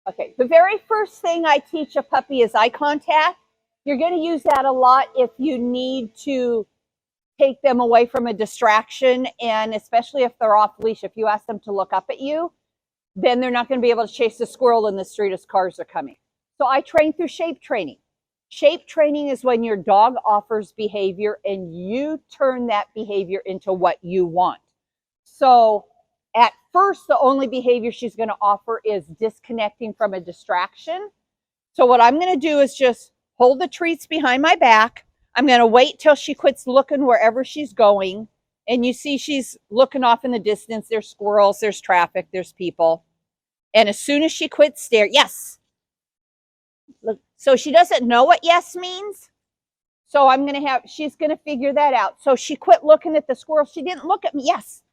Okay, the very first thing I teach a puppy is eye contact. You're going to use that a lot if you need to take them away from a distraction, and especially if they're off leash. If you ask them to look up at you, then they're not going to be able to chase the squirrel in the street as cars are coming. So I train through shape training. Shape training is when your dog offers behavior and you turn that behavior into what you want. So at first, the only behavior she's going to offer is disconnecting from a distraction. So what I'm going to do is just hold the treats behind my back. I'm going to wait till she quits looking wherever she's going. And you see she's looking off in the distance. There's squirrels, there's traffic, there's people. And as soon as she quits staring, yes. Look, so she doesn't know what yes means. So she's going to figure that out. So she quit looking at the squirrel. She didn't look at me. Yes.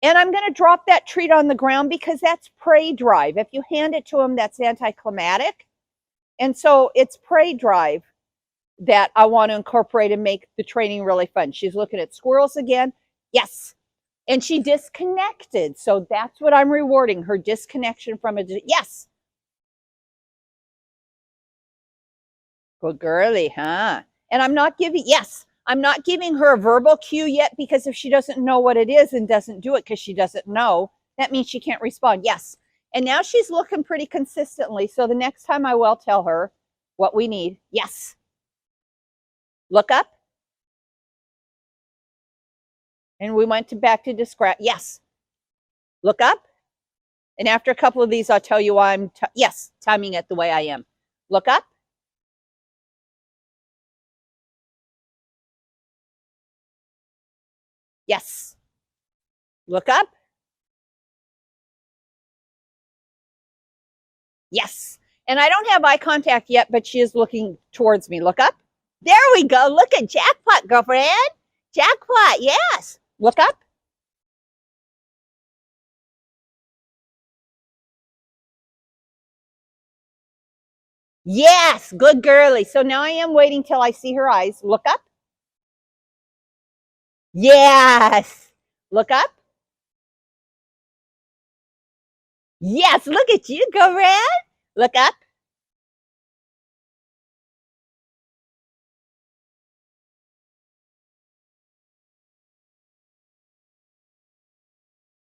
And I'm going to drop that treat on the ground because that's prey drive. If you hand it to them, that's anticlimactic. And so it's prey drive that I want to incorporate and make the training really fun. She's looking at squirrels again. Yes. And she disconnected. So that's what I'm rewarding, her disconnection from yes. Good girly, huh? And I'm not giving her a verbal cue yet, because if she doesn't know what it is and doesn't do it because she doesn't know, that means she can't respond. Yes. And now she's looking pretty consistently. So the next time I will tell her what we need. Yes. Look up. And we went back to describe. Yes. Look up. And after a couple of these, I'll tell you why I'm, yes, timing it the way I am. Look up. Yes. Look up. Yes. And I don't have eye contact yet, but she is looking towards me. Look up. There we go. Look at jackpot, girlfriend. Jackpot. Yes. Look up. Yes. Good girly. So now I am waiting till I see her eyes. Look up. Yes. Look up. Yes. Look at you, girlfriend. Look up.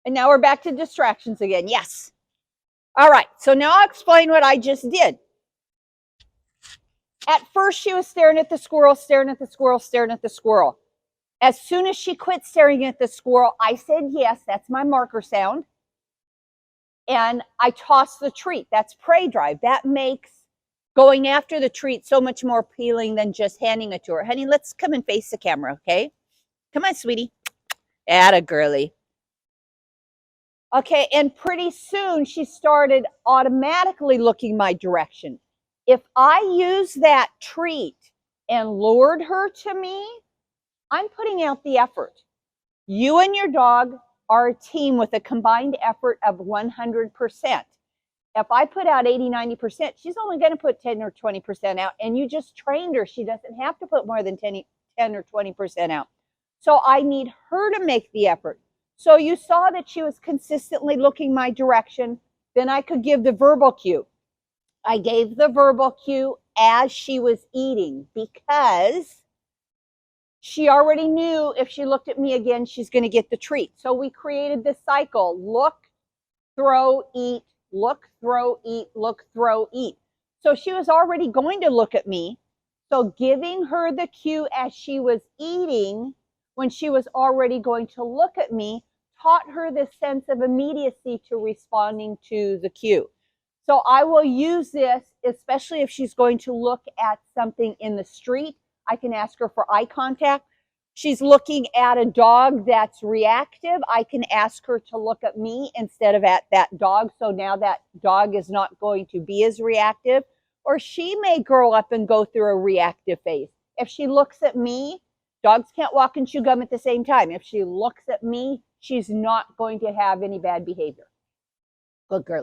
And now we're back to distractions again. Yes. All right. So now I'll explain what I just did. At first, she was staring at the squirrel, staring at the squirrel, staring at the squirrel. As soon as she quit staring at the squirrel, I said yes. That's my marker sound. And I tossed the treat. That's prey drive. That makes going after the treat so much more appealing than just handing it to her. Honey, let's come and face the camera, okay? Come on, sweetie. Atta girly. Okay, and pretty soon she started automatically looking my direction. If I use that treat and lured her to me, I'm putting out the effort. You and your dog are a team with a combined effort of 100%. If I put out 80, 90%, she's only going to put 10 or 20% out, and you just trained her. She doesn't have to put more than 10 or 20% out. So I need her to make the effort. So you saw that she was consistently looking my direction. Then I could give the verbal cue. I gave the verbal cue as she was eating because she already knew if she looked at me again, she's going to get the treat. So we created this cycle: look, throw, eat, look, throw, eat, look, throw, eat. So she was already going to look at me. So giving her the cue as she was eating, when she was already going to look at me, taught her this sense of immediacy to responding to the cue. So I will use this, especially if she's going to look at something in the street. I can ask her for eye contact. She's looking at a dog that's reactive. I can ask her to look at me instead of at that dog. So now that dog is not going to be as reactive. Or she may grow up and go through a reactive phase. If she looks at me, dogs can't walk and chew gum at the same time. If she looks at me, she's not going to have any bad behavior. Good girl.